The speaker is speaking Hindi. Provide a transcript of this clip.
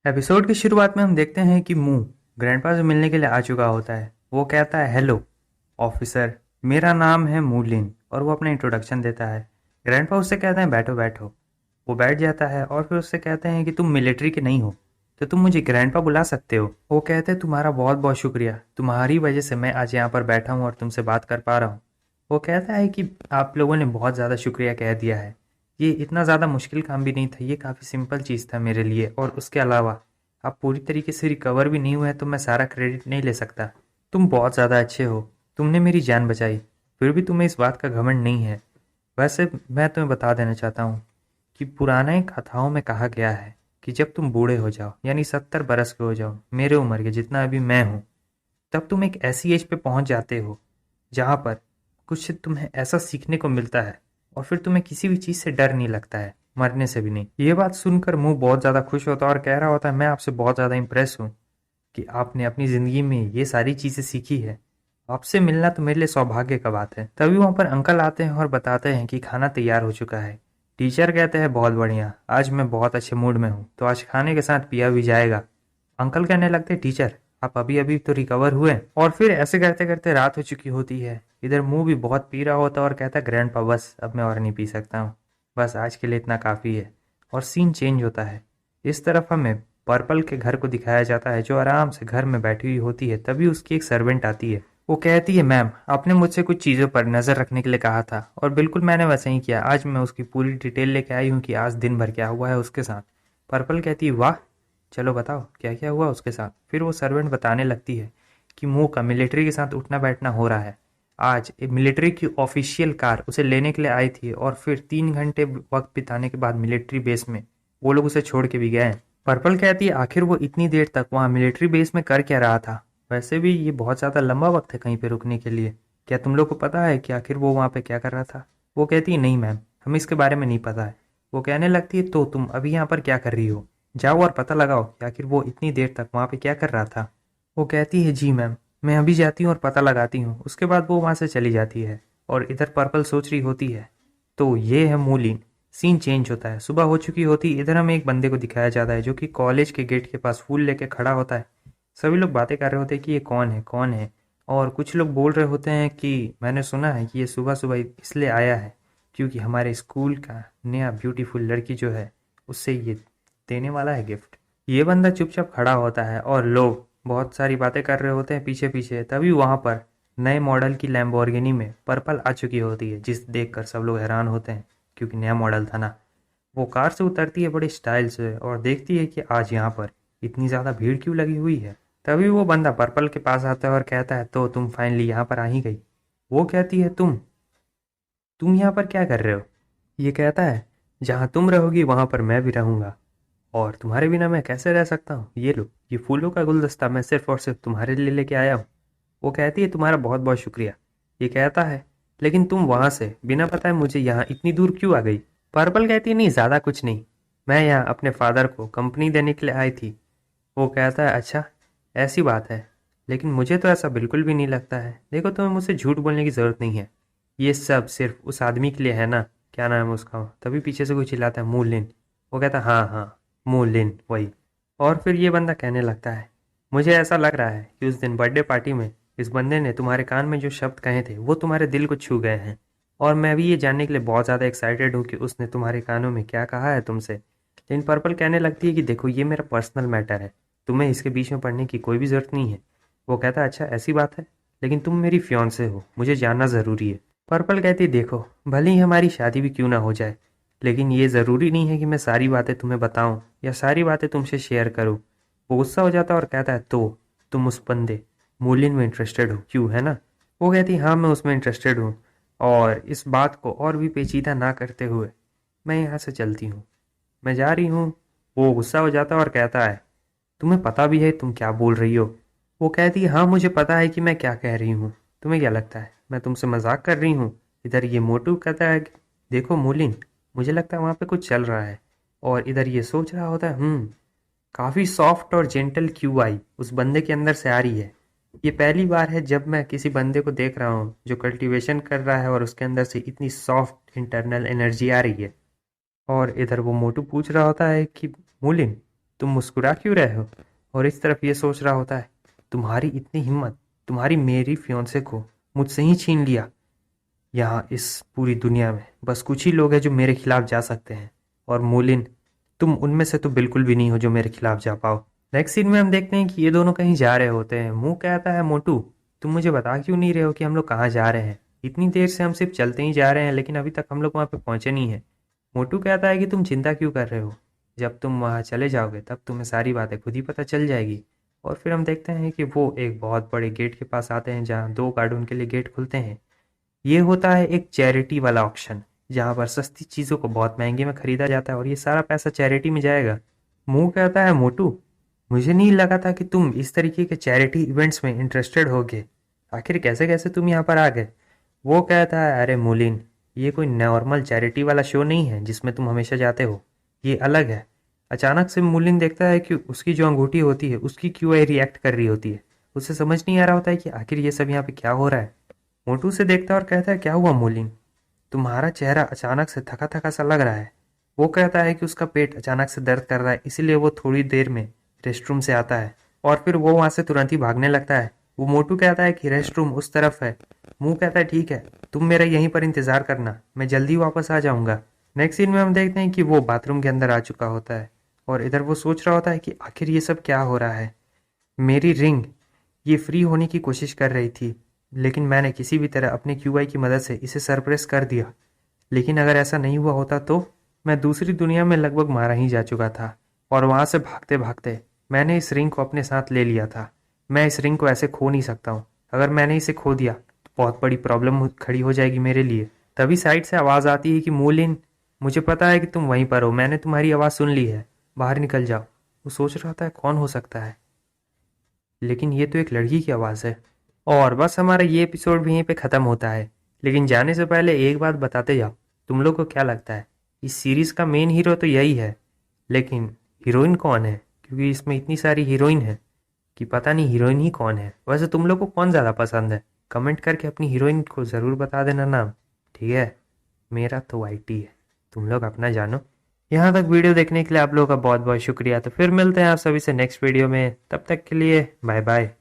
एपिसोड की शुरुआत में हम देखते हैं कि मू ग्रैंडपा से मिलने के लिए आ चुका होता है। वो कहता है, हेलो ऑफिसर, मेरा नाम है मूलिन, और वो अपना इंट्रोडक्शन देता है। ग्रैंडपा उससे कहते हैं, बैठो बैठो। वो बैठ जाता है और फिर उससे कहते हैं कि तुम मिलिट्री के नहीं हो तो तुम मुझे ग्रैंडपा बुला सकते हो। वो कहते हैं, तुम्हारा बहुत बहुत शुक्रिया, तुम्हारी वजह से मैं आज यहाँ पर बैठा हूँ और तुमसे बात कर पा रहा हूँ। वो कहता है कि आप लोगों ने बहुत ज़्यादा शुक्रिया कह दिया है। ये इतना ज़्यादा मुश्किल काम भी नहीं था, ये काफ़ी सिंपल चीज़ था मेरे लिए, और उसके अलावा आप पूरी तरीके से रिकवर भी नहीं हुए तो मैं सारा क्रेडिट नहीं ले सकता। तुम बहुत ज़्यादा अच्छे हो, तुमने मेरी जान बचाई, फिर भी तुम्हें इस बात का घमंड नहीं है। वैसे मैं तुम्हें बता देना चाहता हूँ कि पुराने कथाओं में कहा गया है कि जब तुम बूढ़े हो जाओ, यानी 70 बरस के हो जाओ, मेरे उम्र के जितना अभी मैं हूँ, तब तुम एक ऐसी एज पे पहुंच जाते हो जहां पर कुछ तुम्हें ऐसा सीखने को मिलता है और फिर तुम्हें किसी भी चीज़ से डर नहीं लगता है, मरने से भी नहीं। ये बात सुनकर मुंह बहुत ज़्यादा खुश होता है और कह रहा होता है, मैं आपसे बहुत ज़्यादा इम्प्रेस हूँ कि आपने अपनी ज़िंदगी में ये सारी चीज़ें सीखी है। आपसे मिलना तो मेरे लिए सौभाग्य का बात है। तभी वहाँ पर अंकल आते हैं और बताते हैं कि खाना तैयार हो चुका है। टीचर कहते हैं, बहुत बढ़िया, आज मैं बहुत अच्छे मूड में हूँ तो आज खाने के साथ पिया भी जाएगा। अंकल कहने लगते, टीचर आप अभी अभी तो रिकवर हुए। और फिर ऐसे करते करते रात हो चुकी होती है। इधर मुंह भी बहुत पी रहा होता है और कहता है, ग्रैंडपा बस अब मैं और नहीं पी सकता हूँ, बस आज के लिए इतना काफ़ी है। और सीन चेंज होता है। इस तरफ हमें पर्पल के घर को दिखाया जाता है, जो आराम से घर में बैठी हुई होती है। तभी उसकी एक सर्वेंट आती है। वो कहती है, मैम आपने मुझसे कुछ चीज़ों पर नज़र रखने के लिए कहा था और बिल्कुल मैंने वैसे ही किया। आज मैं उसकी पूरी डिटेल लेके आई हूँ कि आज दिन भर क्या हुआ है उसके साथ। पर्पल कहती है, वाह, चलो बताओ क्या क्या हुआ उसके साथ। फिर वो सर्वेंट बताने लगती है कि मुंह का मिलिट्री के साथ उठना बैठना हो रहा है। आज एक मिलिट्री की ऑफिशियल कार उसे लेने के लिए आई थी और फिर 3 घंटे वक्त बिताने के बाद मिलिट्री बेस में वो लोग उसे छोड़ के भी गए हैं। पर्पल कहती है, आखिर वो इतनी देर तक वहाँ मिलिट्री बेस में कर क्या रहा था? वैसे भी ये बहुत ज़्यादा लंबा वक्त है कहीं पे रुकने के लिए। क्या तुम लोग को पता है कि आखिर वो वहाँ पे क्या कर रहा था? वो कहती है, नहीं मैम, हमें इसके बारे में नहीं पता है। वो कहने लगती है, तो तुम अभी यहाँ पर क्या कर रही हो? जाओ और पता लगाओ कि आखिर वो इतनी देर तक वहाँ पे क्या कर रहा था। वो कहती है, जी मैम, मैं अभी जाती हूँ और पता लगाती हूँ। उसके बाद वो वहाँ से चली जाती है और इधर पर्पल सोच रही होती है। तो ये है मूलिन। सीन चेंज होता है, सुबह हो चुकी होती। इधर हमें एक बंदे को दिखाया जाता है जो कि कॉलेज के गेट के पास फूल लेके खड़ा होता है। सभी लोग बातें कर रहे होते हैं कि ये कौन है कौन है। और कुछ लोग बोल रहे होते हैं कि मैंने सुना है कि ये सुबह सुबह इसलिए आया है क्योंकि हमारे स्कूल का नया ब्यूटीफुल लड़की जो है उससे ये देने वाला है गिफ्ट। ये बंदा चुपचाप खड़ा होता है और लोग बहुत सारी बातें कर रहे होते हैं पीछे पीछे। तभी वहाँ पर नए मॉडल की लैम्बोर्गिनी में पर्पल आ चुकी होती है, जिस देखकर सब लोग हैरान होते हैं क्योंकि नया मॉडल था ना। वो कार से उतरती है बड़े स्टाइल से और देखती है कि आज यहाँ पर इतनी ज़्यादा भीड़ क्यों लगी हुई है। तभी वो बंदा पर्पल के पास आता है और कहता है, तो तुम फाइनली यहाँ पर आ ही गई। वो कहती है, तुम यहाँ पर क्या कर रहे हो? ये कहता है, जहाँ तुम रहोगी वहाँ पर मैं भी रहूँगा और तुम्हारे बिना मैं कैसे रह सकता हूँ। ये लो, ये फूलों का गुलदस्ता मैं सिर्फ और सिर्फ तुम्हारे लिए लेके आया हूँ। वो कहती है, तुम्हारा बहुत बहुत शुक्रिया। ये कहता है, लेकिन तुम वहाँ से बिना बताए मुझे यहाँ इतनी दूर क्यों आ गई? पर्पल कहती है, नहीं ज़्यादा कुछ नहीं, मैं यहाँ अपने फादर को कंपनी देने के लिए आई थी। वो कहता है, अच्छा ऐसी बात है, लेकिन मुझे तो ऐसा बिल्कुल भी नहीं लगता है। देखो, तुम्हें मुझसे झूठ बोलने की ज़रूरत नहीं है, ये सब सिर्फ उस आदमी के लिए है ना, क्या नाम है उसका? तभी पीछे से कोई चिल्लाता है, मूलिन। वो कहता है, हाँ हाँ, मूलिन वही। और फिर ये बंदा कहने लगता है, मुझे ऐसा लग रहा है कि उस दिन बर्थडे पार्टी में इस बंदे ने तुम्हारे कान में जो शब्द कहे थे वो तुम्हारे दिल को छू गए हैं। और मैं भी ये जानने के लिए बहुत ज़्यादा एक्साइटेड हूँ कि उसने तुम्हारे कानों में क्या कहा है तुमसे। लेकिन पर्पल कहने लगती है कि देखो, ये मेरा पर्सनल मैटर है, तुम्हें इसके बीच में पढ़ने की कोई भी ज़रूरत नहीं है। वो कहता है, अच्छा ऐसी बात है, लेकिन तुम मेरी फियांसे हो, मुझे जानना ज़रूरी है। पर्पल कहती, देखो भले ही हमारी शादी भी क्यों ना हो जाए, लेकिन ये ज़रूरी नहीं है कि मैं सारी बातें तुम्हें बताऊं या सारी बातें तुमसे शेयर करूं। वो गुस्सा हो जाता है और कहता है, तो तुम उस बंदे मूलिन में इंटरेस्टेड हो, क्यों, है ना? वो कहती, हाँ मैं उसमें इंटरेस्टेड हूँ। और इस बात को और भी पेचीदा ना करते हुए मैं यहाँ से चलती हूँ, मैं जा रही हूँ। वो गुस्सा हो जाता है और कहता है, तुम्हें पता भी है तुम क्या बोल रही हो? वो कहती है, हाँ मुझे पता है कि मैं क्या कह रही हूँ, तुम्हें क्या लगता है मैं तुमसे मजाक कर रही हूँ? इधर ये मोटू कहता है, देखो मूलिन, मुझे लगता है वहाँ पे कुछ चल रहा है। और इधर ये सोच रहा होता है, काफ़ी सॉफ्ट और जेंटल क्यू आई उस बंदे के अंदर से आ रही है। ये पहली बार है जब मैं किसी बंदे को देख रहा हूँ जो कल्टीवेशन कर रहा है और उसके अंदर से इतनी सॉफ्ट इंटरनल एनर्जी आ रही है। और इधर वो मोटू पूछ रहा होता है कि मूलिन, तुम मुस्कुरा क्यों रहे हो? और इस तरफ ये सोच रहा होता है, तुम्हारी इतनी हिम्मत, तुम्हारी मेरी फियोंसे को मुझसे ही छीन लिया। यहाँ इस पूरी दुनिया में बस कुछ ही लोग हैं जो मेरे खिलाफ जा सकते हैं, और मूलिन, तुम उनमें से तो बिल्कुल भी नहीं हो जो मेरे खिलाफ जा पाओ। नेक्स्ट सीन में हम देखते हैं कि ये दोनों कहीं जा रहे होते हैं। मुंह कहता है, मोटू तुम मुझे बता क्यों नहीं रहे हो कि हम लोग कहाँ जा रहे हैं? इतनी देर से हम सिर्फ चलते ही जा रहे हैं, लेकिन अभी तक हम लोग वहाँ पे पहुँचे नहीं हैं। मोटू कहता है कि तुम चिंता क्यों कर रहे हो, जब तुम वहाँ चले जाओगे तब तुम्हें सारी बातें खुद ही पता चल जाएगी। और फिर हम देखते हैं कि वो एक बहुत बड़े गेट के पास आते हैं जहाँ 2 गार्ड उनके लिए गेट खुलते हैं। ये होता है एक चैरिटी वाला ऑक्शन, जहाँ पर सस्ती चीज़ों को बहुत महंगे में खरीदा जाता है और ये सारा पैसा चैरिटी में जाएगा। मुंह कहता है, मोटू मुझे नहीं लगा था कि तुम इस तरीके के चैरिटी इवेंट्स में इंटरेस्टेड होगे। आखिर कैसे कैसे तुम यहाँ पर आ गए? वो कहता है, अरे मूलिन, ये कोई नॉर्मल चैरिटी वाला शो नहीं है जिसमें तुम हमेशा जाते हो, ये अलग है। अचानक से मूलिन देखता है कि उसकी जो अंगूठी होती है उसकी क्यूआई रिएक्ट कर रही होती है। उसे समझ नहीं आ रहा होता है कि आखिर ये सब यहाँ पे क्या हो रहा है। मोटू से देखता है और कहता है, क्या हुआ मूलिन, तुम्हारा चेहरा अचानक से थका थका सा लग रहा है। वो कहता है कि उसका पेट अचानक से दर्द कर रहा है, इसीलिए वो थोड़ी देर में रेस्टरूम से आता है और फिर वो वहाँ से तुरंत ही भागने लगता है। वो मोटू कहता है कि रेस्टरूम उस तरफ है। मुंह कहता है, ठीक है, तुम मेरा यहीं पर इंतजार करना, मैं जल्दी वापस आ जाऊंगा। नेक्स्ट सीन में हम देखते हैं कि वो बाथरूम के अंदर आ चुका होता है और इधर वो सोच रहा होता है कि आखिर ये सब क्या हो रहा है। मेरी रिंग ये फ्री होने की कोशिश कर रही थी, लेकिन मैंने किसी भी तरह अपने क्यूआई की मदद से इसे सरप्रेस कर दिया। लेकिन अगर ऐसा नहीं हुआ होता तो मैं दूसरी दुनिया में लगभग मारा ही जा चुका था, और वहाँ से भागते भागते मैंने इस रिंग को अपने साथ ले लिया था। मैं इस रिंग को ऐसे खो नहीं सकता हूँ। अगर मैंने इसे खो दिया तो बहुत बड़ी प्रॉब्लम खड़ी हो जाएगी मेरे लिए। तभी साइड से आवाज़ आती है कि मूलिन, मुझे पता है कि तुम वहीं पर हो, मैंने तुम्हारी आवाज़ सुन ली है, बाहर निकल जाओ। वो सोच रहा था कौन हो सकता है, लेकिन ये तो एक लड़की की आवाज़ है। और बस हमारा ये एपिसोड भी यहीं पे ख़त्म होता है। लेकिन जाने से पहले एक बात बताते जाओ, तुम लोग को क्या लगता है, इस सीरीज़ का मेन हीरो तो यही है, लेकिन हीरोइन कौन है? क्योंकि इसमें इतनी सारी हीरोइन है कि पता नहीं हीरोइन ही कौन है। वैसे तुम लोग को कौन ज़्यादा पसंद है? कमेंट करके अपनी हीरोइन को ज़रूर बता देना नाम, ठीक है? मेरा तो वाइटी है, तुम लोग अपना जानो। यहाँ तक वीडियो देखने के लिए आप लोगों का बहुत बहुत शुक्रिया। तो फिर मिलते हैं आप सभी से नेक्स्ट वीडियो में, तब तक के लिए बाय बाय।